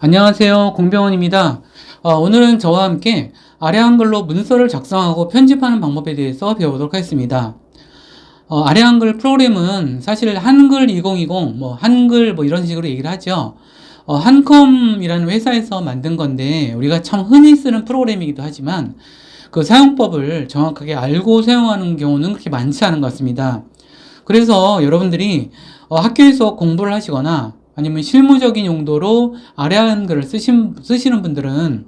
안녕하세요. 공병원입니다. 오늘은 저와 함께 아래 한글로 문서를 작성하고 편집하는 방법에 대해서 배워보도록 하겠습니다. 아래 한글 프로그램은 사실 한글 2020, 한글 이런 식으로 얘기를 하죠. 한컴이라는 회사에서 만든 건데 우리가 참 흔히 쓰는 프로그램이기도 하지만 그 사용법을 정확하게 알고 사용하는 경우는 그렇게 많지 않은 것 같습니다. 그래서 여러분들이 학교에서 공부를 하시거나 아니면 실무적인 용도로 아래 한글을 쓰시는 분들은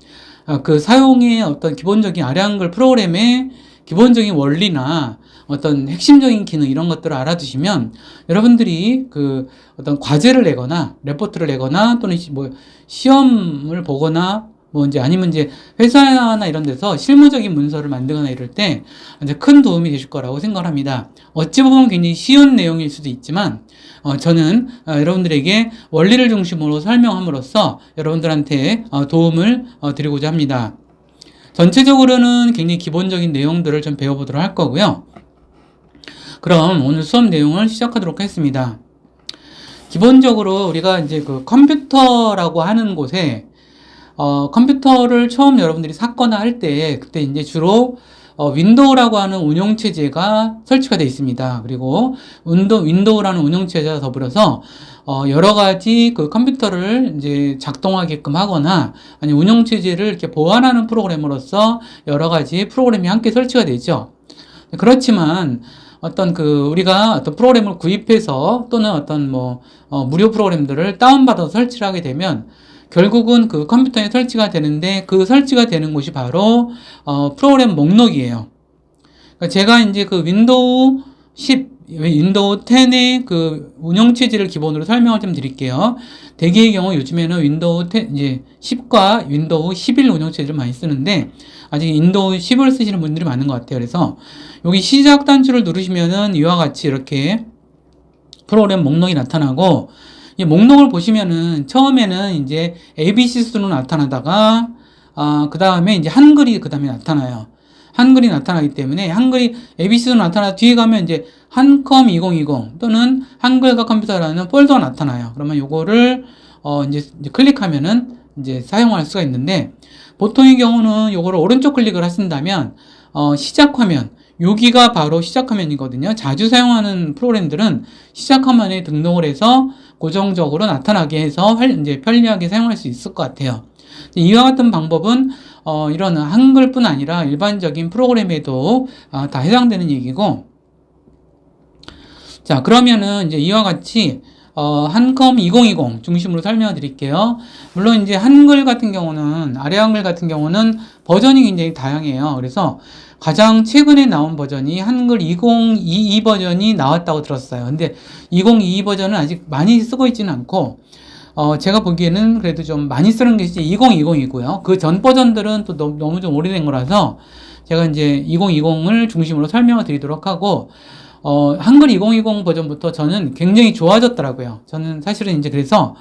그 사용의 어떤 기본적인 아래 한글 프로그램의 기본적인 원리나 어떤 핵심적인 기능 이런 것들을 알아두시면 여러분들이 그 어떤 과제를 내거나 레포트를 내거나 또는 시험을 보거나 이제 아니면 이제 회사나 이런 데서 실무적인 문서를 만들거나 이럴 때 이제 큰 도움이 되실 거라고 생각을 합니다. 어찌 보면 굉장히 쉬운 내용일 수도 있지만 저는 여러분들에게 원리를 중심으로 설명함으로써 여러분들한테 도움을 드리고자 합니다. 전체적으로는 굉장히 기본적인 내용들을 좀 배워보도록 할 거고요. 그럼 오늘 수업 내용을 시작하도록 하겠습니다. 기본적으로 우리가 이제 그 컴퓨터라고 하는 곳에 컴퓨터를 처음 여러분들이 샀거나 할 때 그때 이제 주로 윈도우라고 하는 운영체제가 설치가 되어 있습니다. 그리고 윈도우라는 운영체제와 더불어서 여러 가지 그 컴퓨터를 이제 작동하게끔 하거나 아니 운영체제를 이렇게 보완하는 프로그램으로서 여러 가지 프로그램이 함께 설치가 되죠. 그렇지만 우리가 어떤 프로그램을 구입해서 또는 어떤 무료 프로그램들을 다운받아서 설치를 하게 되면 결국은 그 컴퓨터에 설치가 되는데 그 설치가 되는 곳이 바로 프로그램 목록이에요. 그러니까 제가 이제 그 윈도우 10, 윈도우 10의 그 운영체제를 기본으로 설명을 좀 드릴게요. 대개의 경우 요즘에는 윈도우 10, 이제 10과 윈도우 11 운영체제를 많이 쓰는데 아직 윈도우 10을 쓰시는 분들이 많은 것 같아요. 그래서 여기 시작 단추를 누르시면은 이와 같이 이렇게 프로그램 목록이 나타나고 이 목록을 보시면은 처음에는 이제 ABC 순으로 나타나다가 그 다음에 이제 한글이 그 다음에 나타나요. 한글이 나타나기 때문에 한글이 ABC로 나타나 뒤에 가면 이제 한컴 2020 또는 한글과 컴퓨터라는 폴더가 나타나요. 그러면 요거를 이제 클릭하면은 이제 사용할 수가 있는데 보통의 경우는 요거를 오른쪽 클릭을 하신다면 시작 화면 여기가 바로 시작 화면이거든요. 자주 사용하는 프로그램들은 시작 화면에 등록을 해서 고정적으로 나타나게 해서 이제 편리하게 사용할 수 있을 것 같아요. 이와 같은 방법은 이런 한글뿐 아니라 일반적인 프로그램에도 다 해당되는 얘기고, 자 그러면은 이제 이와 같이 한컴 2020 중심으로 설명을 드릴게요. 물론 이제 한글 같은 경우는 아래 한글 같은 경우는 버전이 굉장히 다양해요. 그래서 가장 최근에 나온 버전이 한글 2022 버전이 나왔다고 들었어요. 근데 2022 버전은 아직 많이 쓰고 있지는 않고 제가 보기에는 그래도 좀 많이 쓰는 게 이제 2020이고요. 그 전 버전들은 또 너무 좀 오래된 거라서 제가 이제 2020을 중심으로 설명을 드리도록 하고 한글 2020 버전부터 저는 굉장히 좋아졌더라고요. 저는 사실은 이제 그래서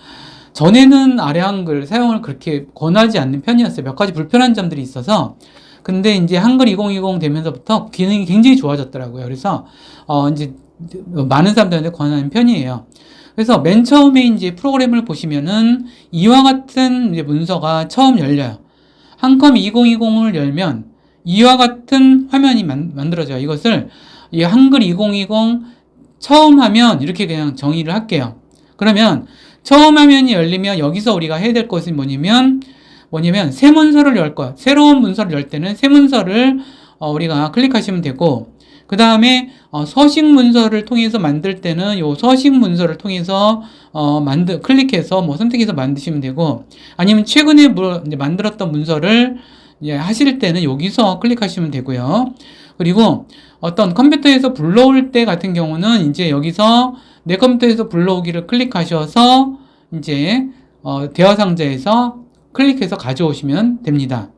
전에는 아래 한글 사용을 그렇게 권하지 않는 편이었어요. 몇 가지 불편한 점들이 있어서. 근데 이제 한글 2020 되면서부터 기능이 굉장히 좋아졌더라고요. 그래서 이제 많은 사람들한테 권하는 편이에요. 그래서 맨 처음에 이제 프로그램을 보시면은 이와 같은 이제 문서가 처음 열려요. 한컴 2020을 열면 이와 같은 화면이 만들어져요. 이것을 이 한글 2020 처음 화면 이렇게 그냥 정의를 할게요. 그러면 처음 화면이 열리면 여기서 우리가 해야 될 것은 뭐냐면 새 문서를 열 거야. 새로운 문서를 열 때는 새 문서를 우리가 클릭하시면 되고 그 다음에 서식 문서를 통해서 만들 때는 요 서식 문서를 통해서 클릭해서 선택해서 만드시면 되고 아니면 최근에 이제 만들었던 문서를 이제 하실 때는 여기서 클릭하시면 되고요. 그리고 어떤 컴퓨터에서 불러올 때 같은 경우는 이제 여기서 내 컴퓨터에서 불러오기를 클릭하셔서 이제 대화 상자에서 클릭해서 가져오시면 됩니다.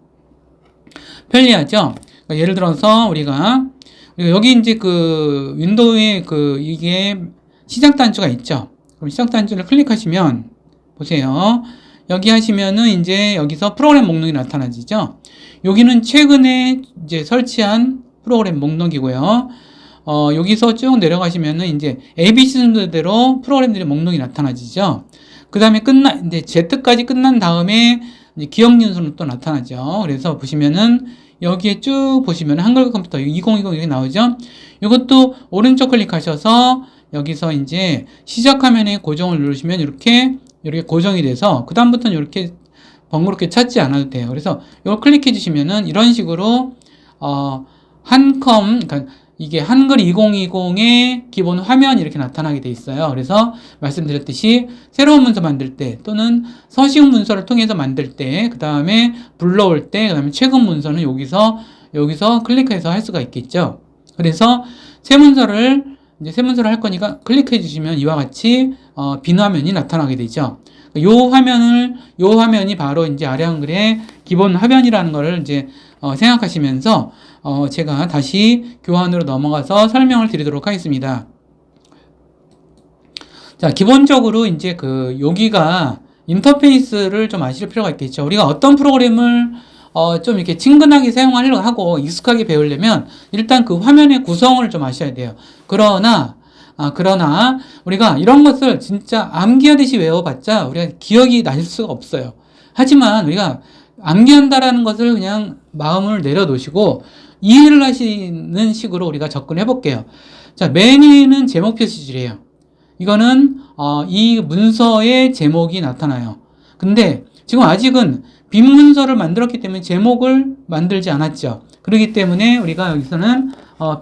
편리하죠? 그러니까 예를 들어서 우리가 여기 이제 그 윈도우에 이게 시작 단추가 있죠. 그럼 시작 단추를 클릭하시면 보세요. 여기 하시면은 이제 여기서 프로그램 목록이 나타나지죠. 여기는 최근에 이제 설치한 프로그램 목록이고요. 여기서 쭉 내려가시면은 이제 ABC 순서대로 프로그램들의 목록이 나타나지죠. 그 다음에 이제 Z까지 끝난 다음에 이제 기억 윤서는 또 나타나죠. 그래서 보시면은 여기에 쭉 보시면 한글 컴퓨터 2020 이렇게 나오죠. 이것도 오른쪽 클릭하셔서 여기서 이제 시작 화면에 고정을 누르시면 이렇게 고정이 돼서 그 다음부터는 이렇게 번거롭게 찾지 않아도 돼요. 그래서 이걸 클릭해 주시면은 이런 식으로 그러니까 이게 한글 2020의 기본 화면이 이렇게 나타나게 돼 있어요. 그래서 말씀드렸듯이 새로운 문서 만들 때 또는 서식 문서를 통해서 만들 때, 그 다음에 불러올 때, 그 다음에 최근 문서는 여기서 클릭해서 할 수가 있겠죠. 그래서 새 문서를 할 거니까 클릭해 주시면 이와 같이 빈 화면이 나타나게 되죠. 요 화면이 바로 이제 아래 한글의 기본 화면이라는 거를 이제 생각하시면서 제가 다시 교환으로 넘어가서 설명을 드리도록 하겠습니다. 자, 기본적으로 이제 여기가 인터페이스를 좀 아실 필요가 있겠죠. 우리가 어떤 프로그램을 좀 이렇게 친근하게 사용하려고 하고 익숙하게 배우려면 일단 그 화면의 구성을 좀 아셔야 돼요. 그러나 우리가 이런 것을 진짜 암기하듯이 외워봤자 우리가 기억이 날 수가 없어요. 하지만 우리가 암기한다라는 것을 그냥 마음을 내려놓으시고 이해를 하시는 식으로 우리가 접근해 볼게요. 자, 맨 위에는 제목 표시줄이에요. 이거는 이 문서의 제목이 나타나요. 근데 지금 아직은 빈 문서를 만들었기 때문에 제목을 만들지 않았죠. 그렇기 때문에 우리가 여기서는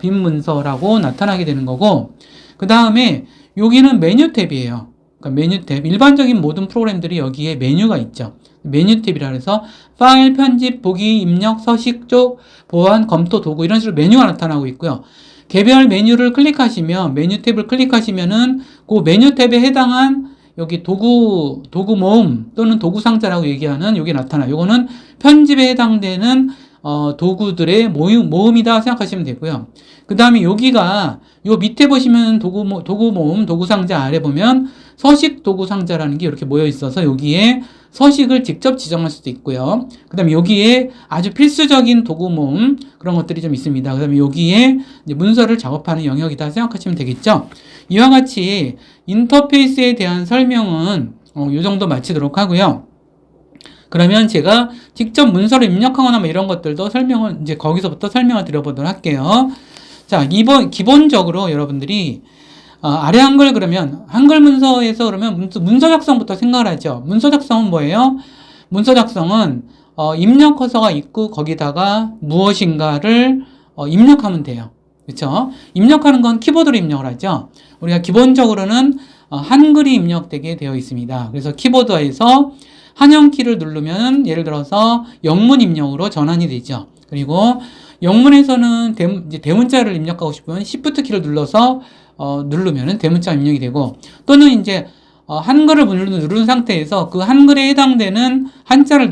빈 문서라고 나타나게 되는 거고, 그 다음에 여기는 메뉴 탭이에요. 그러니까 메뉴 탭. 일반적인 모든 프로그램들이 여기에 메뉴가 있죠. 메뉴 탭이라 해서 파일, 편집, 보기, 입력, 서식 쪽, 보안, 검토, 도구 이런 식으로 메뉴가 나타나고 있고요. 개별 메뉴를 클릭하시면 메뉴 탭을 클릭하시면은 그 메뉴 탭에 해당한 여기 도구 모음 또는 도구 상자라고 얘기하는 여기 나타나요. 요거는 편집에 해당되는 도구들의 모음이다 생각하시면 되고요. 그 다음에 여기가 요 밑에 보시면 도구 모음, 도구 상자 아래 보면 서식 도구 상자라는 게 이렇게 모여 있어서 여기에 서식을 직접 지정할 수도 있고요. 그 다음에 여기에 아주 필수적인 도구 모음 그런 것들이 좀 있습니다. 그 다음에 여기에 이제 문서를 작업하는 영역이다 생각하시면 되겠죠. 이와 같이 인터페이스에 대한 설명은 이 정도 마치도록 하고요. 그러면 제가 직접 문서를 입력하거나 뭐 이런 것들도 이제 거기서부터 설명을 드려보도록 할게요. 자, 기본적으로 여러분들이 아래 한글 그러면 한글 문서에서 그러면 문서 작성부터 생각을 하죠. 문서 작성은 뭐예요? 문서 작성은 입력 커서가 있고 거기다가 무엇인가를 입력하면 돼요. 그렇죠? 입력하는 건 키보드로 입력을 하죠. 우리가 기본적으로는 한글이 입력되게 되어 있습니다. 그래서 키보드에서 한영키를 누르면 예를 들어서 영문 입력으로 전환이 되죠. 그리고 영문에서는 이제 대문자를 입력하고 싶으면 Shift 키를 누르면 대문자 입력이 되고, 또는 이제 한글을 누른 상태에서 그 한글에 해당되는 한자를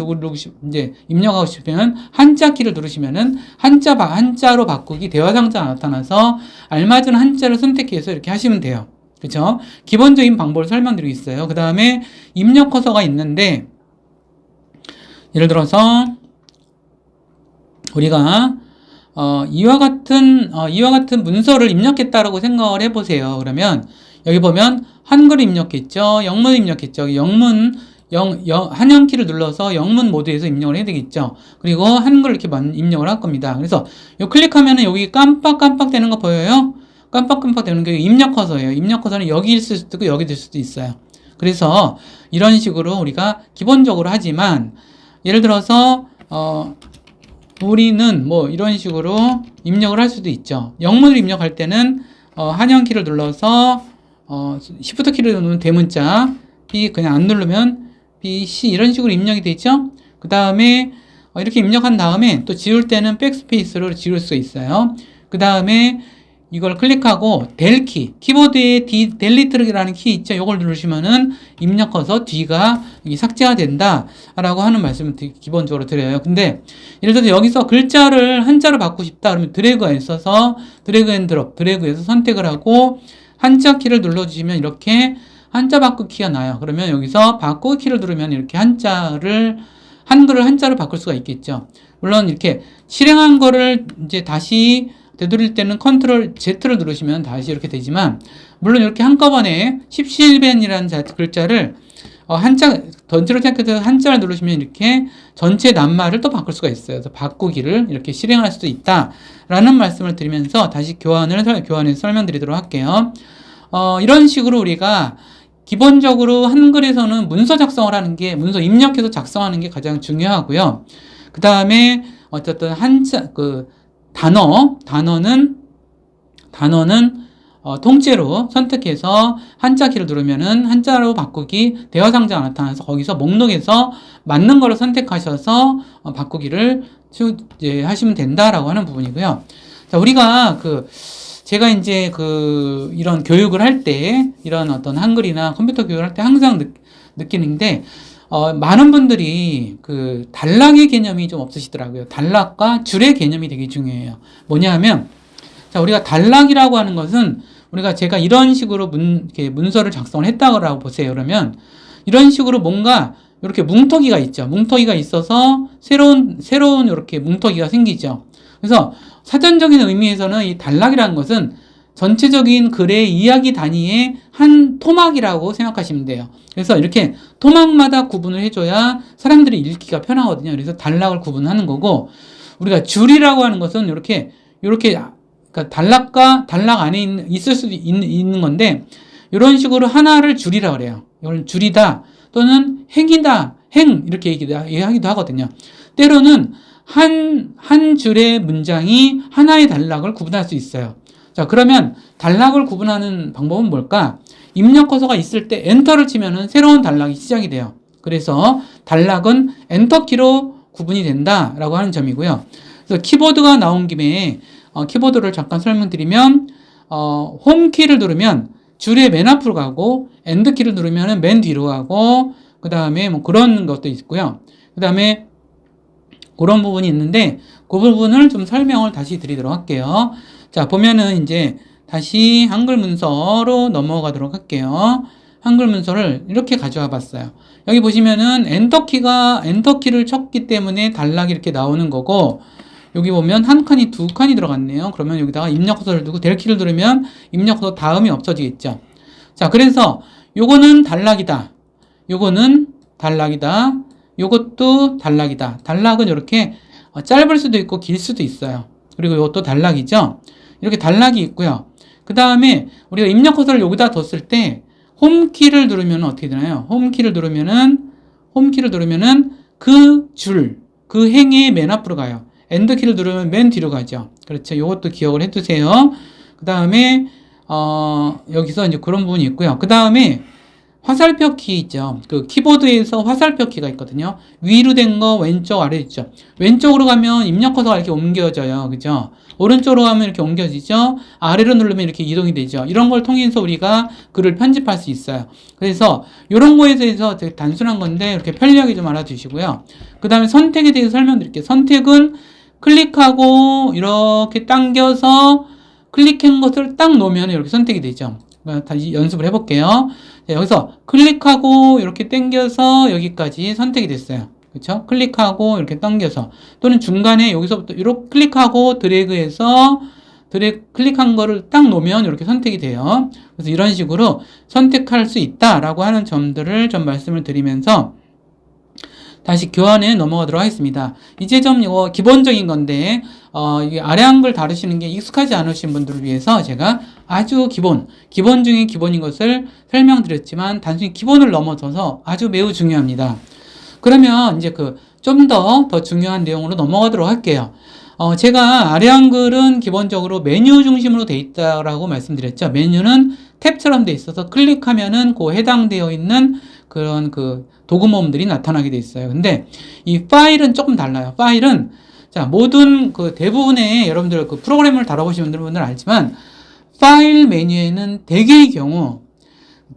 이제 입력하고 싶으면 한자 키를 누르시면은 한자로 바꾸기 대화 상자가 나타나서 알맞은 한자를 선택해서 이렇게 하시면 돼요. 그렇죠? 기본적인 방법을 설명드리고 있어요. 그 다음에 입력 커서가 있는데, 예를 들어서 우리가 이와 같은 문서를 입력했다라고 생각을 해보세요. 그러면 여기 보면 한글 입력했죠. 영문 입력했죠. 한영키를 눌러서 영문 모드에서 입력을 해야 되겠죠. 그리고 한글 이렇게 입력을 할 겁니다. 그래서 요 클릭하면은 여기 깜빡깜빡 되는 거 보여요? 깜빡깜빡 되는 게 입력 커서예요. 입력 커서는 여기 있을 수도 있고 여기 될 수도 있어요. 그래서 이런 식으로 우리가 기본적으로 하지만, 예를 들어서 우리는 뭐 이런 식으로 입력을 할 수도 있죠. 영문을 입력할 때는 한영키를 눌러서 Shift 키를 누르면 대문자, B 그냥 안 누르면 B, C 이런 식으로 입력이 되죠. 그 다음에 이렇게 입력한 다음에 또 지울 때는 백스페이스로 지울 수 있어요. 그 다음에 이걸 클릭하고 델키, 키보드에 델리트라는 키 있죠. 이걸 누르시면은 입력 커서 D가 삭제가 된다 라고 하는 말씀을 기본적으로 드려요. 근데 예를 들어서 여기서 글자를 한자로 바꾸고 싶다 그러면 드래그가 있어서 드래그 앤 드롭, 드래그해서 선택을 하고 한자 키를 눌러주시면 이렇게 한자 바꾸기 키가 나요. 그러면 여기서 바꾸기 키를 누르면 이렇게 한글을 한자로 바꿀 수가 있겠죠. 물론 이렇게 실행한 거를 이제 다시 되돌릴 때는 컨트롤 Z를 누르시면 다시 이렇게 되지만, 물론 이렇게 한꺼번에 17변이라는 글자를 한자, 전체로 생각해서 한자를 누르시면 이렇게 전체 낱말을 또 바꿀 수가 있어요. 그래서 바꾸기를 이렇게 실행할 수도 있다라는 말씀을 드리면서 다시 교환해서 설명드리도록 할게요. 이런 식으로 우리가 기본적으로 한글에서는 문서 작성을 하는 게, 문서 입력해서 작성하는 게 가장 중요하고요. 그 다음에 어쨌든 단어는 통째로 선택해서 한자 키를 누르면은 한자로 바꾸기 대화 상자가 나타나서 거기서 목록에서 맞는 거를 선택하셔서 바꾸기를 이제 하시면 된다라고 하는 부분이고요. 자, 우리가 제가 이제 이런 교육을 할 때, 이런 어떤 한글이나 컴퓨터 교육을 할 때 항상 느끼는데, 많은 분들이 단락의 개념이 좀 없으시더라고요. 단락과 줄의 개념이 되게 중요해요. 뭐냐 하면, 자, 우리가 단락이라고 하는 것은 제가 이런 식으로 문서를 작성을 했다고 보세요. 그러면 이런 식으로 뭔가 이렇게 뭉터기가 있죠. 뭉터기가 있어서 새로운 이렇게 뭉터기가 생기죠. 그래서 사전적인 의미에서는 이 단락이라는 것은 전체적인 글의 이야기 단위의 한 토막이라고 생각하시면 돼요. 그래서 이렇게 토막마다 구분을 해줘야 사람들이 읽기가 편하거든요. 그래서 단락을 구분하는 거고, 우리가 줄이라고 하는 것은 이렇게 그러니까 단락 안에 있을 수도 있는 건데, 이런 식으로 하나를 줄이라 그래요. 이걸 줄이다 또는 행이다, 이렇게 얘기하기도 하거든요. 때로는 한 줄의 문장이 하나의 단락을 구분할 수 있어요. 자, 그러면 단락을 구분하는 방법은 뭘까? 입력커서가 있을 때 엔터를 치면은 새로운 단락이 시작이 돼요. 그래서 단락은 엔터키로 구분이 된다라고 하는 점이고요. 그래서 키보드가 나온 김에 키보드를 잠깐 설명드리면, 홈키를 누르면 줄의 맨 앞으로 가고, 엔드키를 누르면 맨 뒤로 가고, 그 다음에 뭐 그런 것도 있고요. 그 다음에 그런 부분이 있는데, 그 부분을 좀 설명을 다시 드리도록 할게요. 자, 보면은 이제 다시 한글 문서로 넘어가도록 할게요. 한글 문서를 이렇게 가져와 봤어요. 여기 보시면은 엔터키를 쳤기 때문에 단락이 이렇게 나오는 거고, 여기 보면 한 칸이 두 칸이 들어갔네요. 그러면 여기다가 입력커서를 두고 델키를 누르면 입력커서 다음이 없어지겠죠. 자, 그래서 요거는 단락이다. 요거는 단락이다. 요것도 단락이다. 단락은 이렇게 짧을 수도 있고 길 수도 있어요. 그리고 이것도 단락이죠. 이렇게 단락이 있고요. 그 다음에 우리가 입력커서를 여기다 뒀을 때 홈키를 누르면 어떻게 되나요? 홈키를 누르면은 그 행의 맨 앞으로 가요. 엔드키를 누르면 맨 뒤로 가죠. 그렇죠. 이것도 기억을 해두세요. 그 다음에 여기서 이제 그런 부분이 있고요. 그 다음에 화살표 키 있죠. 키보드에서 화살표 키가 있거든요. 위로 된 거 왼쪽 아래 있죠. 왼쪽으로 가면 입력커서가 이렇게 옮겨져요. 그죠? 오른쪽으로 가면 이렇게 옮겨지죠. 아래로 누르면 이렇게 이동이 되죠. 이런 걸 통해서 우리가 글을 편집할 수 있어요. 그래서 이런 거에 대해서 되게 단순한 건데 이렇게 편리하게 좀 알아두시고요. 그 다음에 선택에 대해서 설명드릴게요. 선택은 클릭하고 이렇게 당겨서 클릭한 것을 딱 놓으면 이렇게 선택이 되죠. 다시 연습을 해볼게요. 자, 여기서 클릭하고 이렇게 당겨서 여기까지 선택이 됐어요. 그렇죠? 클릭하고 이렇게 당겨서, 또는 중간에 여기서부터 이렇게 클릭하고 드래그해서 클릭한 거를 딱 놓으면 이렇게 선택이 돼요. 그래서 이런 식으로 선택할 수 있다라고 하는 점들을 좀 말씀을 드리면서 다시 교환에 넘어가도록 하겠습니다. 이제 좀 이거 기본적인 건데, 이게 아래 한글 다루시는 게 익숙하지 않으신 분들을 위해서 제가 아주 기본 중에 기본인 것을 설명드렸지만, 단순히 기본을 넘어서서 아주 매우 중요합니다. 그러면 이제 좀 더 중요한 내용으로 넘어가도록 할게요. 제가 아래 한글은 기본적으로 메뉴 중심으로 돼 있다라고 말씀드렸죠. 메뉴는 탭처럼 돼 있어서 클릭하면은 해당되어 있는 그런 도구 모음들이 나타나게 돼 있어요. 근데 이 파일은 조금 달라요. 파일은, 자, 모든 대부분의 여러분들 프로그램을 다뤄보신 분들은 알지만, 파일 메뉴에는 대개의 경우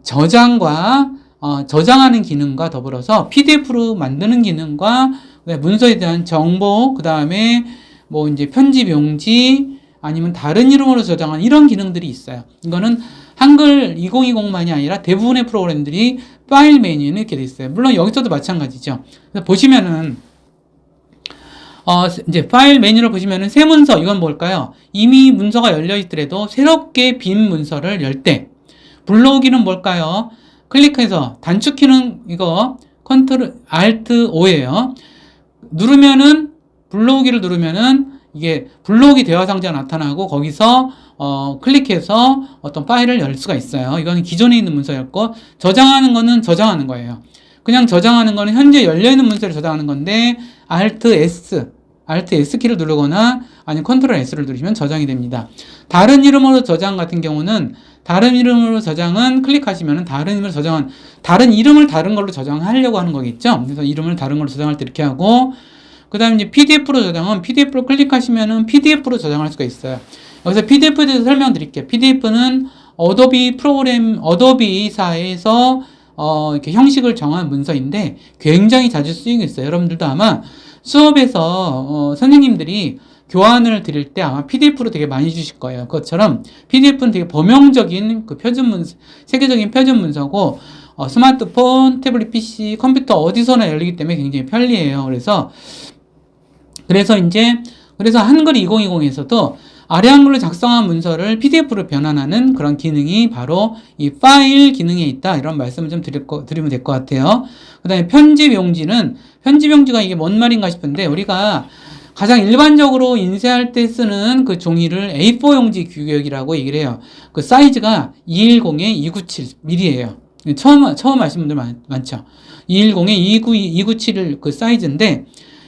저장하는 기능과 더불어서 PDF로 만드는 기능과 문서에 대한 정보, 그 다음에 뭐 이제 편집 용지, 아니면 다른 이름으로 저장하는 이런 기능들이 있어요. 이거는 한글 2020만이 아니라 대부분의 프로그램들이 파일 메뉴는 이렇게 돼 있어요. 물론 여기서도 마찬가지죠. 그래서 보시면은 이제 파일 메뉴를 보시면은 새 문서, 이건 뭘까요? 이미 문서가 열려 있더라도 새롭게 빈 문서를 열 때. 불러오기는 뭘까요? 클릭해서 단축키는 이거 컨트롤 Alt O예요. 누르면은 불러오기를 누르면은 이게 불러오기 대화 상자가 나타나고 거기서 클릭해서 어떤 파일을 열 수가 있어요. 이거는 기존에 있는 문서였고 저장하는 거는 저장하는 거예요. 그냥 저장하는 거는 현재 열려있는 문서를 저장하는 건데 Alt S 키를 누르거나 아니면 컨트롤 S를 누르시면 저장이 됩니다. 다른 이름으로 저장 같은 경우는 다른 이름으로 저장은 클릭하시면 다른 이름으로 저장한 다른 이름을 다른 걸로 저장하려고 하는 거겠죠. 그래서 이름을 다른 걸로 저장할 때 이렇게 하고 그 다음에 이제 PDF로 저장은 PDF로 클릭하시면은 PDF로 저장할 수가 있어요. 여기서 PDF에 대해서 설명드릴게요. PDF는 어도비사에서 이렇게 형식을 정한 문서인데 굉장히 자주 쓰이고 있어요. 여러분들도 아마 수업에서 선생님들이 교환을 드릴 때 아마 PDF로 되게 많이 주실 거예요. 그것처럼 PDF는 되게 범용적인 그 표준 문서, 세계적인 표준 문서고 스마트폰, 태블릿 PC, 컴퓨터 어디서나 열리기 때문에 굉장히 편리해요. 그래서 한글 2020에서도 아래 한글로 작성한 문서를 PDF로 변환하는 그런 기능이 바로 이 파일 기능에 있다. 이런 말씀을 좀 드리면 될 것 같아요. 그 다음에 편집 용지가 이게 뭔 말인가 싶은데 우리가 가장 일반적으로 인쇄할 때 쓰는 그 종이를 A4 용지 규격이라고 얘기를 해요. 그 사이즈가 210에 297mm예요. 처음 아시는 분들 많죠. 210에 297 그 사이즈인데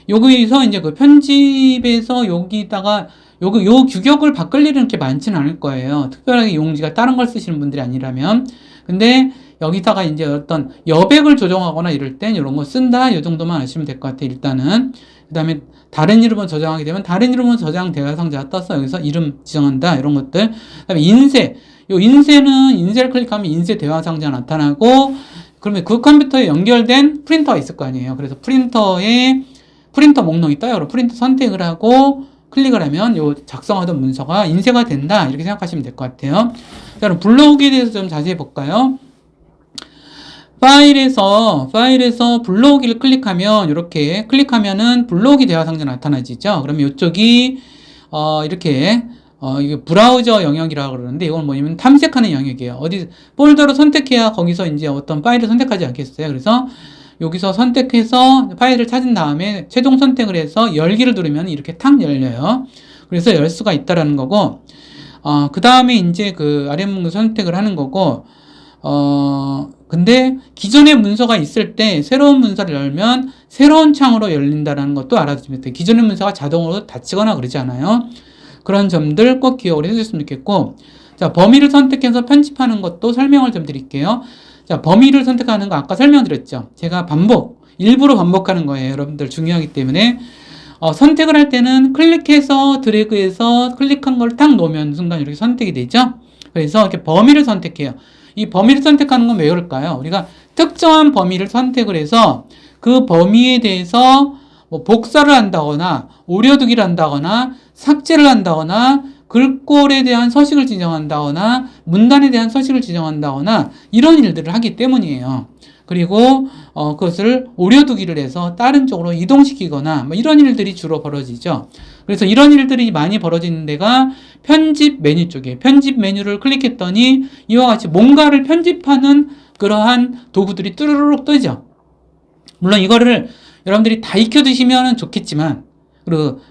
여기서 이제 그 편집에서 여기다가 요 규격을 바꿀 일은 그렇게 많지는 않을 거예요. 특별하게 용지가 다른 걸 쓰시는 분들이 아니라면. 근데 여기다가 이제 어떤 여백을 조정하거나 이럴 땐 이런 거 쓴다. 이 정도만 아시면 될 것 같아요. 일단은. 그 다음에 다른 이름으로 저장하게 되면 다른 이름으로 저장 대화 상자가 떠서 여기서 이름 지정한다. 이런 것들. 그 다음에 인쇄를 클릭하면 인쇄 대화 상자가 나타나고 그러면 그 컴퓨터에 연결된 프린터가 있을 거 아니에요. 그래서 프린터 목록이 떠요. 프린터 선택을 하고 클릭을 하면 요 작성하던 문서가 인쇄가 된다. 이렇게 생각하시면 될 것 같아요. 자, 그럼 불러오기에 대해서 좀 자세히 볼까요? 파일에서 불러오기를 클릭하면 이렇게 클릭하면은 불러오기 대화 상자 나타나지죠. 그러면 이쪽이 이렇게 이게 브라우저 영역이라고 그러는데 이건 뭐냐면 탐색하는 영역이에요. 어디 폴더로 선택해야 거기서 이제 어떤 파일을 선택하지 않겠어요. 그래서 여기서 선택해서 파일을 찾은 다음에 최종 선택을 해서 열기를 누르면 이렇게 탁 열려요. 그래서 열 수가 있다라는 거고, 그 다음에 이제 그 아래 문서 선택을 하는 거고, 근데 기존의 문서가 있을 때 새로운 문서를 열면 새로운 창으로 열린다라는 것도 알아두시면 돼요. 기존의 문서가 자동으로 닫히거나 그러지 않아요. 그런 점들 꼭 기억을 해주셨으면 좋겠고, 자, 범위를 선택해서 편집하는 것도 설명을 좀 드릴게요. 자, 범위를 선택하는 거 아까 설명드렸죠. 제가 일부러 반복하는 거예요. 여러분들 중요하기 때문에. 선택을 할 때는 클릭해서 드래그해서 클릭한 걸 딱 놓으면 순간 이렇게 선택이 되죠. 그래서 이렇게 범위를 선택해요. 이 범위를 선택하는 건 왜 그럴까요? 우리가 특정한 범위를 선택을 해서 그 범위에 대해서 뭐 복사를 한다거나 오려두기를 한다거나 삭제를 한다거나 글꼴에 대한 서식을 지정한다거나 문단에 대한 서식을 지정한다거나 이런 일들을 하기 때문이에요. 그리고 그것을 오려두기를 해서 다른 쪽으로 이동시키거나 뭐 이런 일들이 주로 벌어지죠. 그래서 이런 일들이 많이 벌어지는 데가 편집 메뉴 쪽이에요. 편집 메뉴를 클릭했더니 이와 같이 뭔가를 편집하는 그러한 도구들이 뚜루룩 뜨죠. 물론 이거를 여러분들이 다 익혀두시면 좋겠지만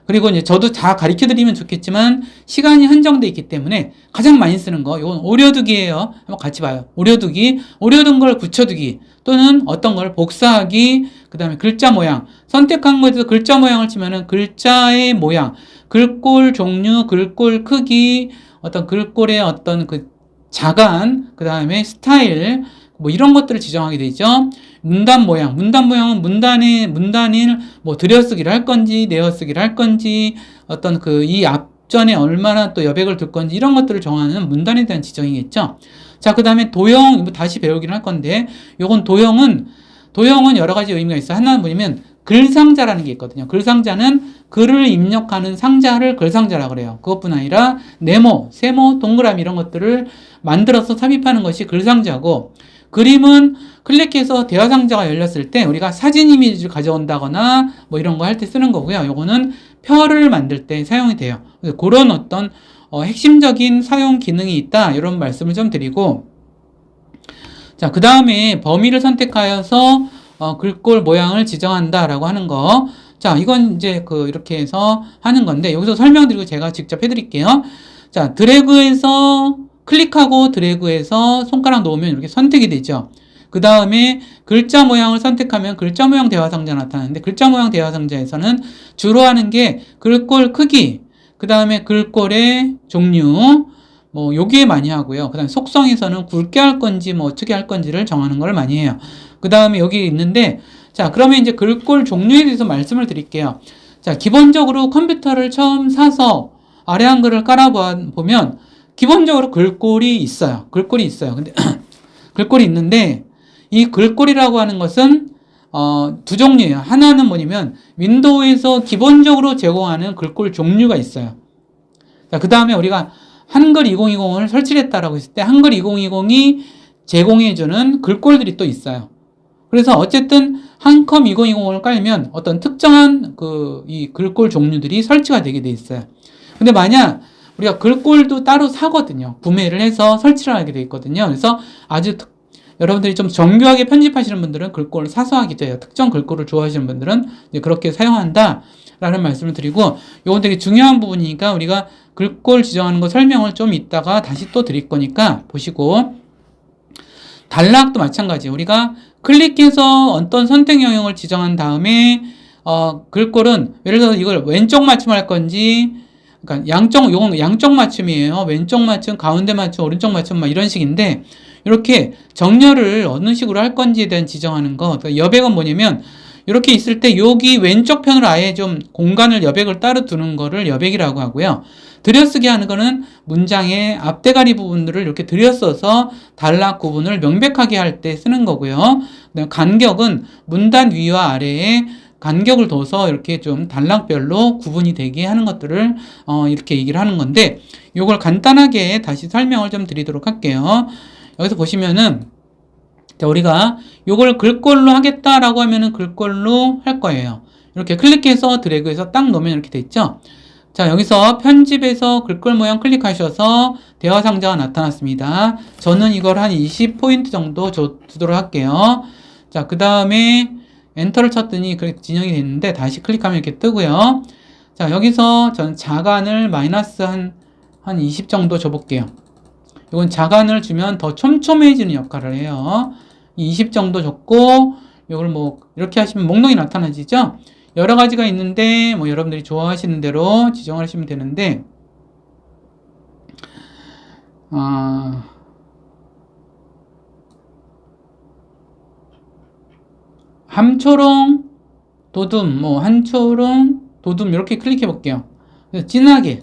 그리고 이제 저도 다 가르쳐 드리면 좋겠지만 시간이 한정돼 있기 때문에 가장 많이 쓰는 거 이건 오려두기예요. 한번 같이 봐요. 오려둔 걸 붙여두기 또는 어떤 걸 복사하기, 그 다음에 글자 모양 선택한 거에 대해서 글자 모양을 치면은 글자의 모양, 글꼴 종류, 글꼴 크기, 어떤 글꼴의 어떤 그 자간, 그 다음에 스타일 뭐 이런 것들을 지정하게 되죠. 문단 모양은 문단을 뭐 들여쓰기를 할 건지 내어쓰기를 할 건지 어떤 이 앞전에 얼마나 또 여백을 둘 건지 이런 것들을 정하는 문단에 대한 지정이겠죠. 자, 그 다음에 도형 다시 배우기를 할 건데 요건 도형은 여러 가지 의미가 있어요. 하나는 뭐냐면 글상자라는 게 있거든요. 글상자는 글을 입력하는 상자를 글상자라고 그래요. 그것뿐 아니라 네모, 세모, 동그라미 이런 것들을 만들어서 삽입하는 것이 글상자고, 그림은 클릭해서 대화 상자가 열렸을 때 우리가 사진 이미지를 가져온다거나 뭐 이런 거 할 때 쓰는 거고요. 요거는 표를 만들 때 사용이 돼요. 그런 어떤 핵심적인 사용 기능이 있다 이런 말씀을 좀 드리고, 자, 그 다음에 범위를 선택하여서 글꼴 모양을 지정한다라고 하는 거. 자, 이건 이제 이렇게 해서 하는 건데, 여기서 설명드리고 제가 직접 해드릴게요. 자, 드래그해서 클릭하고 드래그해서 손가락 놓으면 이렇게 선택이 되죠. 그 다음에 글자 모양을 선택하면 글자 모양 대화 상자가 나타나는데, 글자 모양 대화 상자에서는 주로 하는 게 글꼴 크기, 그 다음에 글꼴의 종류, 뭐 여기에 많이 하고요. 그 다음에 속성에서는 굵게 할 건지 뭐 어떻게 할 건지를 정하는 걸 많이 해요. 그 다음에 여기 있는데, 자, 그러면 이제 글꼴 종류에 대해서 말씀을 드릴게요. 자, 기본적으로 컴퓨터를 처음 사서 아래 한글을 깔아보면 기본적으로 글꼴이 있어요. 글꼴이 있어요. 근데 글꼴이 있는데, 이 글꼴이라고 하는 것은 두 종류예요. 하나는 뭐냐면 윈도우에서 기본적으로 제공하는 글꼴 종류가 있어요. 자, 그 다음에 우리가 한글 2020을 설치를 했다라고 했을 때 한글 2020이 제공해주는 글꼴들이 또 있어요. 그래서 어쨌든 한컴 2020을 깔면 어떤 특정한 이 글꼴 종류들이 설치가 되게 돼 있어요. 근데 만약 우리가 글꼴도 따로 사거든요. 구매를 해서 설치를 하게 돼 있거든요. 그래서 아주 여러분들이 좀 정교하게 편집하시는 분들은 글꼴을 사서 하기도 해요. 특정 글꼴을 좋아하시는 분들은 이제 그렇게 사용한다 라는 말씀을 드리고, 이건 되게 중요한 부분이니까 우리가 글꼴 지정하는 거 설명을 좀 이따가 다시 또 드릴 거니까 보시고, 단락도 마찬가지. 우리가 클릭해서 어떤 선택 영역을 지정한 다음에 글꼴은 예를 들어서 이걸 왼쪽 맞춤할 건지, 그러니까 요건 양쪽 맞춤이에요. 왼쪽 맞춤, 가운데 맞춤, 오른쪽 맞춤 막 이런 식인데, 이렇게 정렬을 어느 식으로 할 건지에 대한 지정하는 거. 그러니까 여백은 뭐냐면 이렇게 있을 때 여기 왼쪽 편으로 아예 좀 공간을 여백을 따로 두는 거를 여백이라고 하고요. 들여쓰기 하는 거는 문장의 앞대가리 부분들을 이렇게 들여써서 단락 구분을 명백하게 할 때 쓰는 거고요. 간격은 문단 위와 아래에 간격을 둬서 이렇게 좀 단락별로 구분이 되게 하는 것들을 이렇게 얘기를 하는 건데, 이걸 간단하게 다시 설명을 좀 드리도록 할게요. 여기서 보시면은, 자, 우리가 요걸 글꼴로 하겠다라고 하면은 글꼴로 할 거예요. 이렇게 클릭해서 드래그해서 딱 놓으면 이렇게 돼 있죠. 자, 여기서 편집해서 글꼴 모양 클릭하셔서 대화 상자가 나타났습니다. 저는 이걸 한 20포인트 정도 주도록 할게요. 자, 그 다음에 엔터를 쳤더니 그렇게 진영이 됐는데, 다시 클릭하면 이렇게 뜨고요. 자, 여기서 저는 자간을 마이너스 한 20 정도 줘볼게요. 이건 자간을 주면 더 촘촘해지는 역할을 해요. 20 정도 줬고, 이걸 뭐 이렇게 하시면 목록이 나타나지죠. 여러 가지가 있는데 뭐 여러분들이 좋아하시는 대로 지정을 하시면 되는데, 함초롱 도둠, 뭐 한초롱 도둠 이렇게 클릭해 볼게요. 그래서 진하게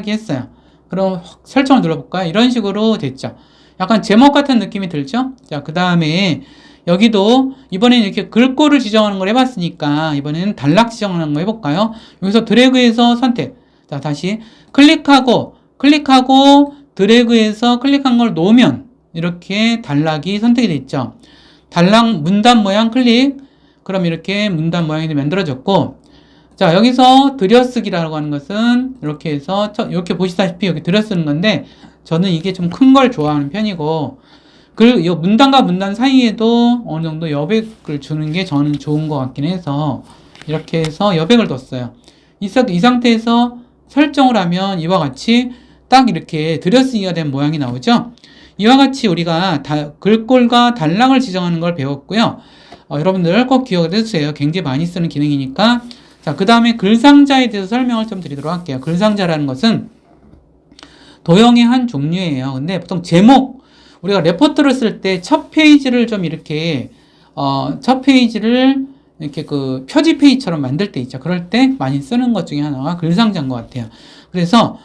했어요. 그럼 설정을 눌러볼까요? 이런 식으로 됐죠. 약간 제목 같은 느낌이 들죠? 자, 그 다음에 여기도 이번에는 이렇게 글꼴을 지정하는 걸 해봤으니까 이번에는 단락 지정하는 거 해볼까요? 여기서 드래그해서 선택. 자, 다시 클릭하고 드래그해서 클릭한 걸 놓으면 이렇게 단락이 선택이 됐죠. 단락 문단 모양 클릭. 그럼 이렇게 문단 모양이 만들어졌고, 자, 여기서 들여쓰기라고 하는 것은 이렇게 해서 이렇게 보시다시피 여기 들여쓰는 건데, 저는 이게 좀 큰 걸 좋아하는 편이고, 이 문단과 문단 사이에도 어느 정도 여백을 주는 게 저는 좋은 것 같긴 해서 이렇게 해서 여백을 뒀어요. 이 상태에서 설정을 하면 이와 같이 딱 이렇게 들여쓰기가 된 모양이 나오죠. 이와 같이 우리가 글꼴과 단락을 지정하는 걸 배웠고요. 여러분들 꼭 기억을 해주세요. 굉장히 많이 쓰는 기능이니까. 자, 그 다음에 글상자에 대해서 설명을 좀 드리도록 할게요. 글상자라는 것은 도형의 한 종류예요. 근데 보통 제목, 우리가 레포트를 쓸 때 첫 페이지를 좀 이렇게 첫 페이지를 이렇게 표지 페이지처럼 만들 때 있죠. 그럴 때 많이 쓰는 것 중에 하나가 글상자인 것 같아요. 그래서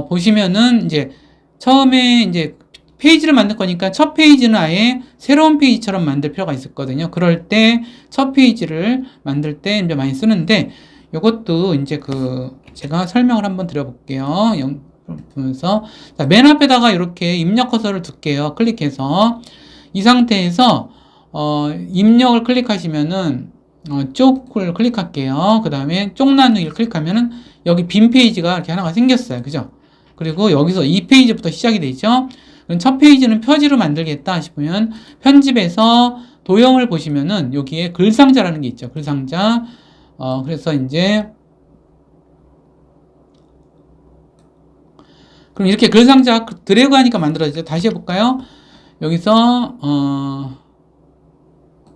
보시면은 이제 처음에 이제 페이지를 만들 거니까 첫 페이지는 아예 새로운 페이지처럼 만들 필요가 있었거든요. 그럴 때 첫 페이지를 만들 때 이제 많이 쓰는데, 이것도 이제 제가 설명을 한번 드려볼게요. 보면서, 자, 맨 앞에다가 이렇게 입력 커서를 둘게요. 클릭해서 이 상태에서 입력을 클릭하시면은 쪽을 클릭할게요. 그 다음에 쪽 나누기를 클릭하면은 여기 빈 페이지가 이렇게 하나가 생겼어요. 그죠? 그리고 여기서 이 페이지부터 시작이 되죠. 그럼 첫 페이지는 표지로 만들겠다 싶으면 편집에서 도형을 보시면은 여기에 글상자라는 게 있죠. 글상자. 그래서 이제 그럼 이렇게 글상자 드래그 하니까 만들어지죠. 다시 해볼까요? 여기서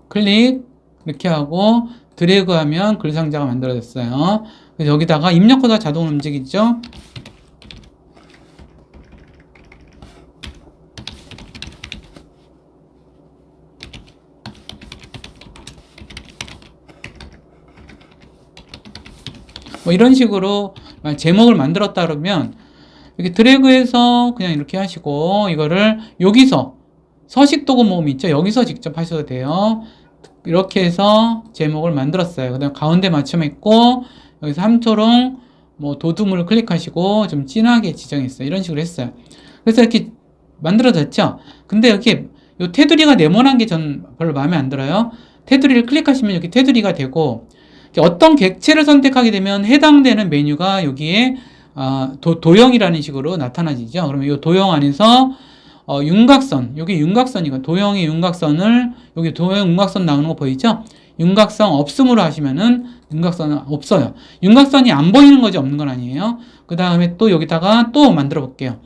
클릭 이렇게 하고 드래그 하면 글상자가 만들어졌어요. 그래서 여기다가 입력커서 자동으로 움직이죠. 뭐 이런 식으로 제목을 만들었다 그러면 이렇게 드래그해서 그냥 이렇게 하시고 이거를 여기서 서식 도구 모음 있죠? 여기서 직접 하셔도 돼요. 이렇게 해서 제목을 만들었어요. 그다음 가운데 맞춤했고 여기서 함초롱 뭐 도두물을 클릭하시고 좀 진하게 지정했어요. 이런 식으로 했어요. 그래서 이렇게 만들어졌죠? 근데 이렇게 요 테두리가 네모난 게 전 별로 마음에 안 들어요. 테두리를 클릭하시면 이렇게 테두리가 되고 어떤 객체를 선택하게 되면 해당되는 메뉴가 여기에 도형이라는 식으로 나타나지죠. 그러면 이 도형 안에서 윤곽선, 여기 윤곽선이고 도형의 윤곽선을 여기 도형 윤곽선 나오는 거 보이죠? 윤곽선 없음으로 하시면은 윤곽선은 없어요. 윤곽선이 안 보이는 거지 없는 건 아니에요. 그 다음에 또 여기다가 또 만들어 볼게요.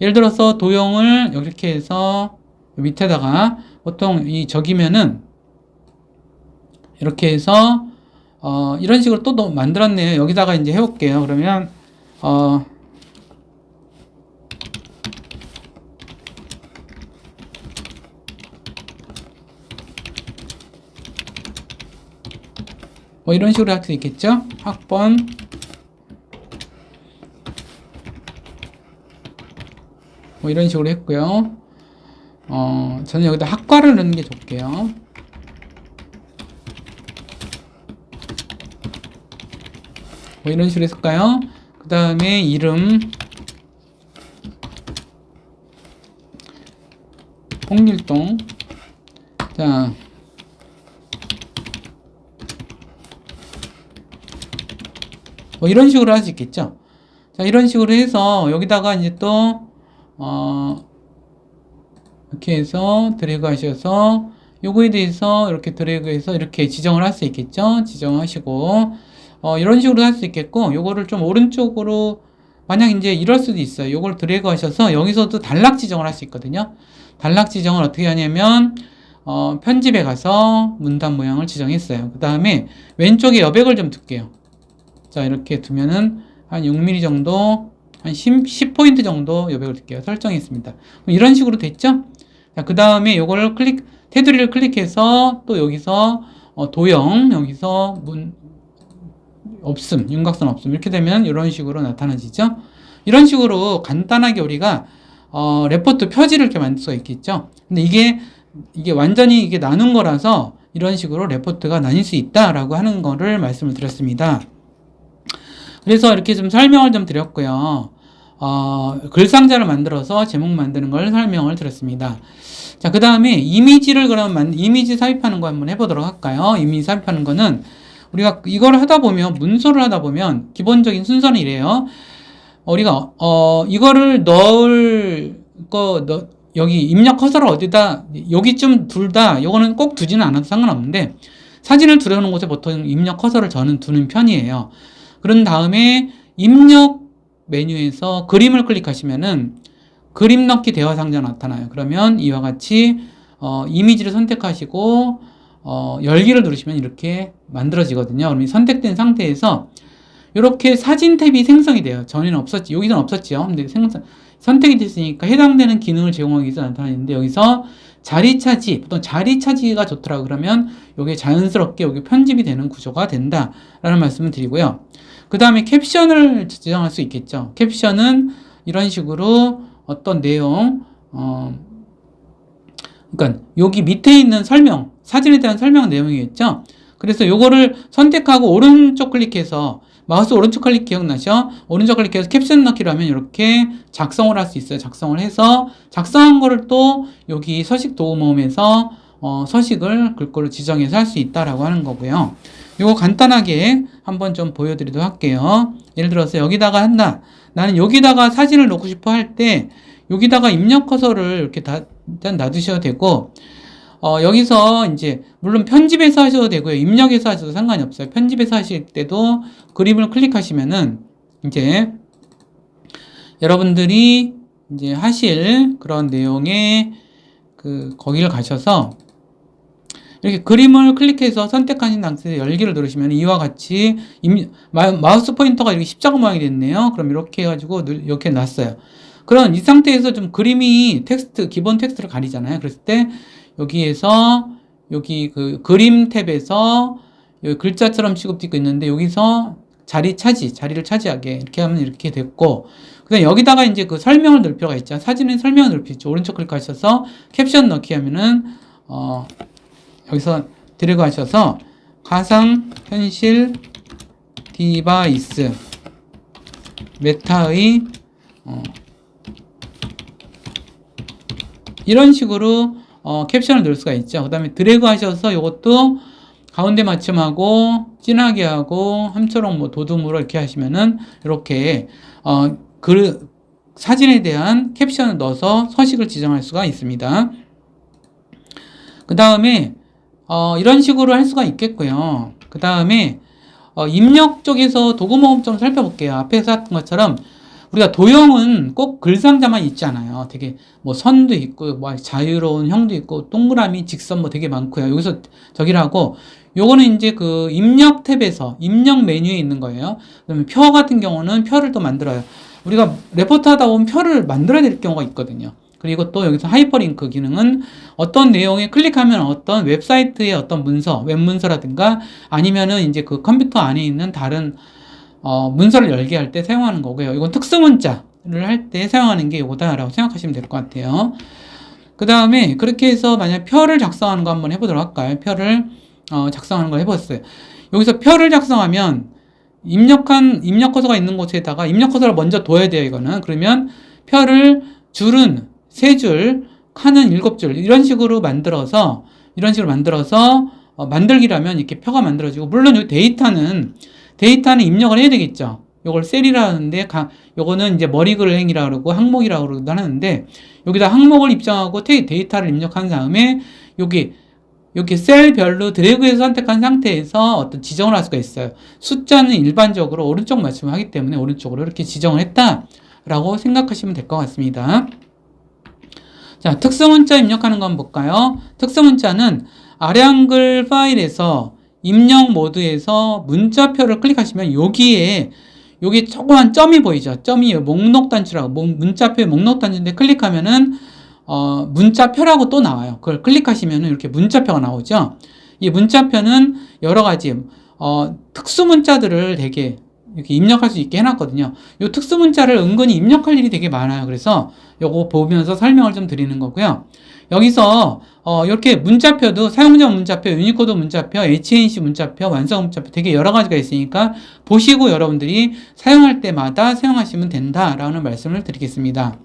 예를 들어서 도형을 이렇게 해서 밑에다가 보통 이 적이면은 이렇게 해서 이런 식으로 또 만들었네요. 여기다가 이제 해볼게요. 그러면 뭐 이런 식으로 할 수 있겠죠? 학번 뭐 이런 식으로 했고요. 저는 여기다 학과를 넣는 게 좋게요. 뭐 이런 식으로 했을까요? 그 다음에 이름 홍길동. 자, 뭐 이런 식으로 할 수 있겠죠. 자, 이런 식으로 해서 여기다가 이제 또 이렇게 해서 드래그 하셔서 요거에 대해서 이렇게 드래그해서 이렇게 지정을 할 수 있겠죠. 지정하시고 이런 식으로 할 수 있겠고 요거를 좀 오른쪽으로 만약 이제 이럴 수도 있어요. 요걸 드래그 하셔서 여기서도 단락 지정을 할 수 있거든요. 단락 지정을 어떻게 하냐면 편집에 가서 문단 모양을 지정했어요. 그 다음에 왼쪽에 여백을 좀 둘게요. 자, 이렇게 두면은 한 6mm 정도, 한 10포인트 정도 여백을 둘게요. 설정했습니다. 이런 식으로 됐죠? 자, 그 다음에 요거를 테두리를 클릭해서 또 여기서 도형, 여기서 없음, 윤곽선 없음. 이렇게 되면 이런 식으로 나타나지죠? 이런 식으로 간단하게 우리가 레포트 표지를 이렇게 만들 수가 있겠죠? 근데 이게 완전히 이게 나눈 거라서 이런 식으로 레포트가 나뉠 수 있다라고 하는 거를 말씀을 드렸습니다. 그래서 이렇게 좀 설명을 좀 드렸고요. 글상자를 만들어서 제목 만드는 걸 설명을 드렸습니다. 자, 그 다음에 이미지를 이미지 삽입하는 거 한번 해보도록 할까요? 이미지 삽입하는 거는 우리가 이걸 하다 보면, 문서를 하다 보면 기본적인 순서는 이래요. 우리가 이거를 여기 입력 커서를 어디다 여기쯤 둘다 요거는 꼭 두지는 않아도 상관없는데 사진을 두려는 곳에 보통 입력 커서를 저는 두는 편이에요. 그런 다음에 입력 메뉴에서 그림을 클릭하시면은 그림 넣기 대화 상자 나타나요. 그러면 이와 같이 이미지를 선택하시고 열기를 누르시면 이렇게 만들어지거든요. 그럼 선택된 상태에서 이렇게 사진 탭이 생성이 돼요. 전에는 없었지. 여기서는 없었죠. 근데 선택이 됐으니까 해당되는 기능을 제공하기 위해서 나타나는데 여기서 자리 차지, 보통 자리 차지가 좋더라고. 그러면 이게 자연스럽게 여기 편집이 되는 구조가 된다라는 말씀을 드리고요. 그 다음에 캡션을 지정할 수 있겠죠. 캡션은 이런 식으로 어떤 내용, 그러니까 여기 밑에 있는 설명, 사진에 대한 설명 내용이겠죠. 그래서 요거를 선택하고 오른쪽 클릭해서 마우스 오른쪽 클릭 기억나죠? 오른쪽 클릭해서 캡션 넣기로 하면 이렇게 작성을 할 수 있어요. 작성을 해서 작성한 거를 또 여기 서식 도구 모음에서 서식을 글꼴로 지정해서 할 수 있다라고 하는 거고요. 요거 간단하게 한번 좀 보여드리도록 할게요. 예를 들어서 여기다가 한다. 나는 여기다가 사진을 넣고 싶어 할 때 여기다가 입력 커서를 이렇게 일단 놔두셔도 되고, 여기서 이제 물론 편집해서 하셔도 되고요. 입력해서 하셔도 상관이 없어요. 편집해서 하실 때도 그림을 클릭하시면은 이제 여러분들이 이제 하실 그런 내용의 거기를 가셔서 이렇게 그림을 클릭해서 선택하신 상태에서 열기를 누르시면 이와 같이 마우스 포인터가 이렇게 십자가 모양이 됐네요. 그럼 이렇게 해가지고 이렇게 놨어요. 그럼 이 상태에서 좀 그림이 기본 텍스트를 가리잖아요. 그랬을 때 여기에서 여기 그림 탭에서 여기 글자처럼 취급되고 있는데 여기서 자리를 차지하게 이렇게 하면 이렇게 됐고, 그다음 여기다가 이제 설명을 넣을 필요가 있죠. 사진의 설명을 넣을 필요 있죠. 오른쪽 클릭하셔서 캡션 넣기 하면은 여기서 드래그 하셔서 가상 현실 디바이스 메타의 이런 식으로 캡션을 넣을 수가 있죠. 그 다음에 드래그 하셔서 이것도 가운데 맞춤하고 진하게 하고 함초록 도둠으로 이렇게 하시면은 이렇게 사진에 대한 캡션을 넣어서 서식을 지정할 수가 있습니다. 그 다음에 이런 식으로 할 수가 있겠고요. 그 다음에 입력 쪽에서 도구 모음 좀 살펴볼게요. 앞에서 했던 것처럼 우리가 도형은 꼭 글상자만 있지 않아요. 되게 선도 있고 자유로운 형도 있고 동그라미, 직선 되게 많고요. 여기서 저기라고 요거는 이제 입력 탭에서 입력 메뉴에 있는 거예요. 그다음에 표 같은 경우는 표를 또 만들어요. 우리가 레포트 하다 보면 표를 만들어야 될 경우가 있거든요. 그리고 또 여기서 하이퍼링크 기능은 어떤 내용에 클릭하면 어떤 웹사이트의 어떤 문서, 웹문서라든가 아니면은 이제 컴퓨터 안에 있는 다른 문서를 열게 할 때 사용하는 거고요. 이건 특수문자를 할 때 사용하는 게 이거다라고 생각하시면 될 것 같아요. 그 다음에 그렇게 해서 만약 표를 작성하는 거 한번 해보도록 할까요? 표를 작성하는 걸 해봤어요. 여기서 표를 작성하면 입력 커서가 있는 곳에다가 입력 커서를 먼저 둬야 돼요. 이거는 그러면 표를 줄은 3줄, 칸은 7줄 이런 식으로 만들어서 만들기라면 이렇게 표가 만들어지고, 물론 이 데이터는 입력을 해야 되겠죠. 요걸 셀이라는데 요거는 이제 머리글 행이라고 그러고 항목이라고 그러기도 하는데, 여기다 항목을 입력하고 데이터를 입력한 다음에 여기 셀별로 드래그해서 선택한 상태에서 어떤 지정을 할 수가 있어요. 숫자는 일반적으로 오른쪽 맞춤을 하기 때문에 오른쪽으로 이렇게 지정을 했다라고 생각하시면 될 것 같습니다. 자, 특수문자 입력하는 거 한번 볼까요? 특수문자는 아래 한글 파일에서 입력 모드에서 문자표를 클릭하시면 여기 조그만 점이 보이죠? 점이 목록 단추라고, 문자표의 목록 단추인데 클릭하면은 문자표라고 또 나와요. 그걸 클릭하시면은 이렇게 문자표가 나오죠? 이 문자표는 여러 가지 특수 문자들을 되게 이렇게 입력할 수 있게 해놨거든요. 이 특수 문자를 은근히 입력할 일이 되게 많아요. 그래서 요거 보면서 설명을 좀 드리는 거고요. 여기서 이렇게 문자표도 사용자 문자표, 유니코드 문자표, HNC 문자표, 완성 문자표 되게 여러 가지가 있으니까 보시고 여러분들이 사용할 때마다 사용하시면 된다라는 말씀을 드리겠습니다.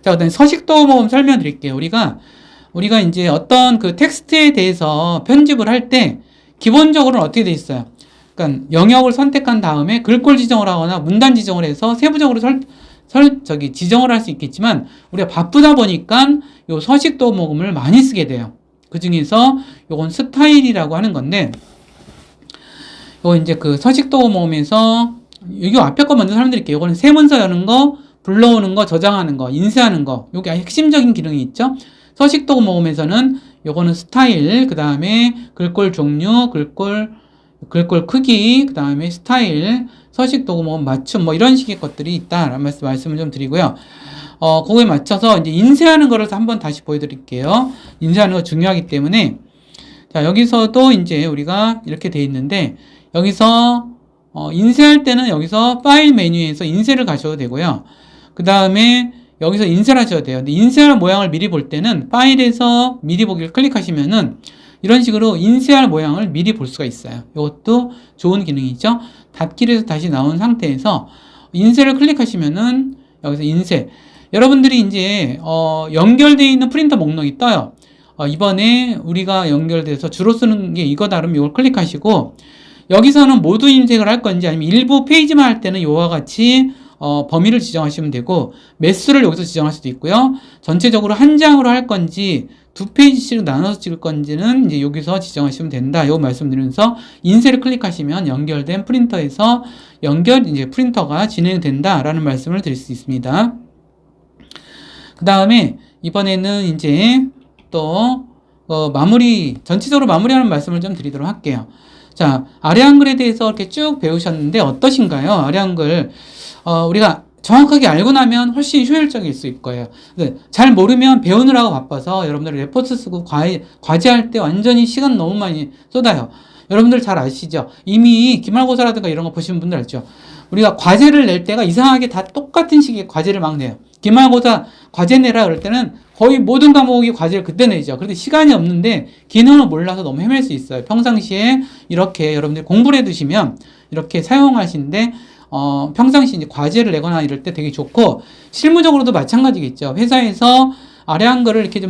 자, 그다음에 서식도 모음 설명드릴게요. 우리가 이제 어떤 텍스트에 대해서 편집을 할 때 기본적으로는 어떻게 돼 있어요? 그러니까 영역을 선택한 다음에 글꼴 지정을 하거나 문단 지정을 해서 세부적으로 지정을 할 수 있겠지만, 우리가 바쁘다 보니까 요 서식도 모음을 많이 쓰게 돼요. 그 중에서 요건 스타일이라고 하는 건데, 요 이제 서식도 모음에서 여기 앞에 거 먼저 설명드릴게요. 요거는 새 문서 여는 거, 불러오는 거, 저장하는 거, 인쇄하는 거, 요게 핵심적인 기능이 있죠. 서식도 모음에서는 요거는 스타일, 그 다음에 글꼴 종류, 글꼴 크기, 그 다음에 스타일, 서식도 모음 맞춤, 이런 식의 것들이 있다라는 말씀을 좀 드리고요. 그거에 맞춰서 이제 인쇄하는 거를 한번 다시 보여드릴게요. 인쇄하는 거 중요하기 때문에. 자, 여기서도 이제 우리가 이렇게 돼 있는데, 여기서 인쇄할 때는 여기서 파일 메뉴에서 인쇄를 가셔도 되고요. 그 다음에 여기서 인쇄를 하셔도 돼요. 근데 인쇄할 모양을 미리 볼 때는 파일에서 미리 보기를 클릭하시면은 이런 식으로 인쇄할 모양을 미리 볼 수가 있어요. 이것도 좋은 기능이죠. 닫기에서 다시 나온 상태에서 인쇄를 클릭하시면은 여기서 인쇄. 여러분들이 이제 연결되어 있는 프린터 목록이 떠요. 이번에 우리가 연결돼서 주로 쓰는 게 이거다 그러면 이걸 클릭하시고, 여기서는 모두 인쇄를 할 건지 아니면 일부 페이지만 할 때는 이와 같이 범위를 지정하시면 되고, 매수를 여기서 지정할 수도 있고요. 전체적으로 한 장으로 할 건지, 2페이지씩 나눠서 찍을 건지는 이제 여기서 지정하시면 된다. 이거 말씀드리면서 인쇄를 클릭하시면 연결된 프린터에서 이제 프린터가 진행된다라는 말씀을 드릴 수 있습니다. 그 다음에 이번에는 이제 또 전체적으로 마무리하는 말씀을 좀 드리도록 할게요. 자, 아래 한글에 대해서 이렇게 쭉 배우셨는데 어떠신가요? 아래 한글 우리가 정확하게 알고 나면 훨씬 효율적일 수 있을 거예요. 잘 모르면 배우느라고 바빠서 여러분들 레포트 쓰고 과제할 때 완전히 시간 너무 많이 쏟아요. 여러분들 잘 아시죠? 이미 기말고사라든가 이런 거 보시는 분들 알죠? 우리가 과제를 낼 때가 이상하게 다 똑같은 시기에 과제를 막 내요. 기말고사 과제 내라 그럴 때는 거의 모든 과목이 과제를 그때 내죠. 그런데 시간이 없는데 기능을 몰라서 너무 헤맬 수 있어요. 평상시에 이렇게 여러분들 공부를 해두시면 이렇게 사용하시는데 평상시 이제 과제를 내거나 이럴 때 되게 좋고, 실무적으로도 마찬가지겠죠. 회사에서 아래 한글을 이렇게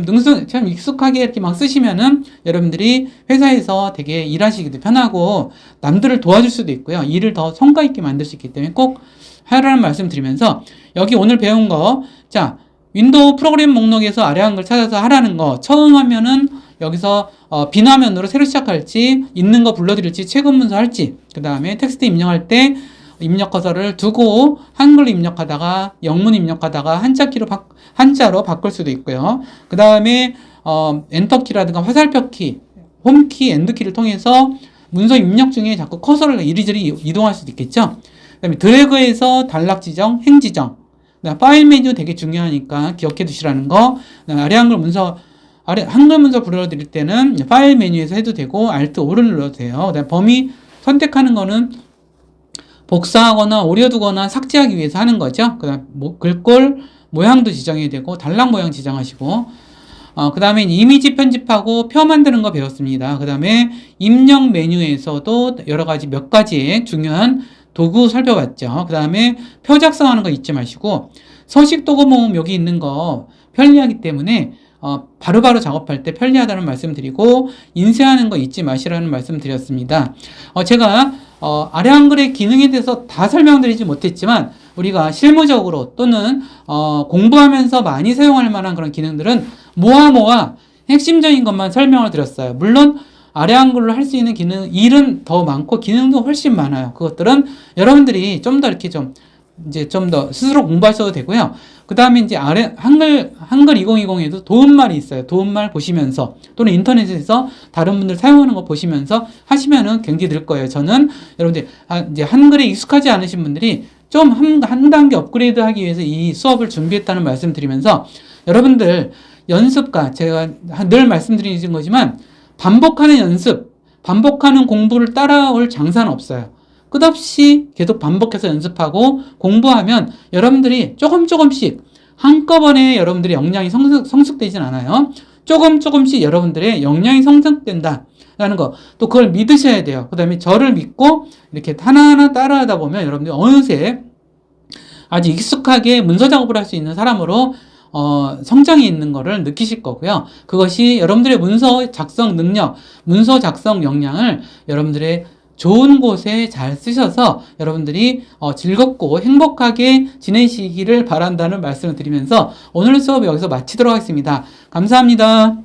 참 익숙하게 이렇게 막 쓰시면은 여러분들이 회사에서 되게 일하시기도 편하고 남들을 도와줄 수도 있고요. 일을 더 성과 있게 만들 수 있기 때문에 꼭 하라는 말씀 드리면서, 여기 오늘 배운 거, 자, 윈도우 프로그램 목록에서 아래 한글 찾아서 하라는 거, 처음 하면은 여기서 빈화면으로 새로 시작할지, 있는 거 불러드릴지, 최근 문서 할지, 그 다음에 텍스트 입력할 때 입력 커서를 두고 한글로 입력하다가 영문 입력하다가 한자로 바꿀 수도 있고요. 그 다음에 엔터키라든가 화살표 키, 홈키, 엔드키를 통해서 문서 입력 중에 자꾸 커서를 이리저리 이동할 수도 있겠죠. 그 다음에 드래그해서 단락 지정, 행 지정, 파일 메뉴 되게 중요하니까 기억해 두시라는 거. 아래 한글 문서 불러드릴 때는 파일 메뉴에서 해도 되고 Alt 5를 눌러도 돼요. 그다음에 범위 선택하는 거는 복사하거나 오려두거나 삭제하기 위해서 하는 거죠. 그 다음 글꼴 모양도 지정해야 되고 단락 모양 지정하시고, 그 다음에 이미지 편집하고 표 만드는 거 배웠습니다. 그 다음에 입력 메뉴에서도 여러 가지 몇 가지의 중요한 도구 살펴봤죠. 그 다음에 표 작성하는 거 잊지 마시고, 서식 도구 모음 여기 있는 거 편리하기 때문에 바로바로 작업할 때 편리하다는 말씀 드리고, 인쇄하는 거 잊지 마시라는 말씀 드렸습니다. 제가 아래 한글의 기능에 대해서 다 설명드리지 못했지만, 우리가 실무적으로 또는 공부하면서 많이 사용할 만한 그런 기능들은 모아 핵심적인 것만 설명을 드렸어요. 물론 아래 한글로 할 수 있는 일은 더 많고 기능도 훨씬 많아요. 그것들은 여러분들이 좀 더 이렇게 좀 더 스스로 공부하셔도 되고요. 그 다음에 이제 한글 2020에도 도움말이 있어요. 도움말 보시면서 또는 인터넷에서 다른 분들 사용하는 거 보시면서 하시면은 굉장히 늘 거예요. 저는 여러분들 이제 한글에 익숙하지 않으신 분들이 좀 한 단계 업그레이드 하기 위해서 이 수업을 준비했다는 말씀 드리면서, 여러분들 연습가, 제가 늘 말씀드리는 거지만 반복하는 연습, 반복하는 공부를 따라올 장사는 없어요. 끝없이 계속 반복해서 연습하고 공부하면 여러분들이 조금씩 한꺼번에 여러분들의 역량이 성숙되진 않아요. 조금씩 여러분들의 역량이 성장된다라는 거, 또 그걸 믿으셔야 돼요. 그 다음에 저를 믿고 이렇게 하나하나 따라하다 보면 여러분들이 어느새 아주 익숙하게 문서 작업을 할 수 있는 사람으로 성장이 있는 거를 느끼실 거고요. 그것이 여러분들의 문서 작성 능력, 문서 작성 역량을 여러분들의 좋은 곳에 잘 쓰셔서 여러분들이 즐겁고 행복하게 지내시기를 바란다는 말씀을 드리면서 오늘 수업 여기서 마치도록 하겠습니다. 감사합니다.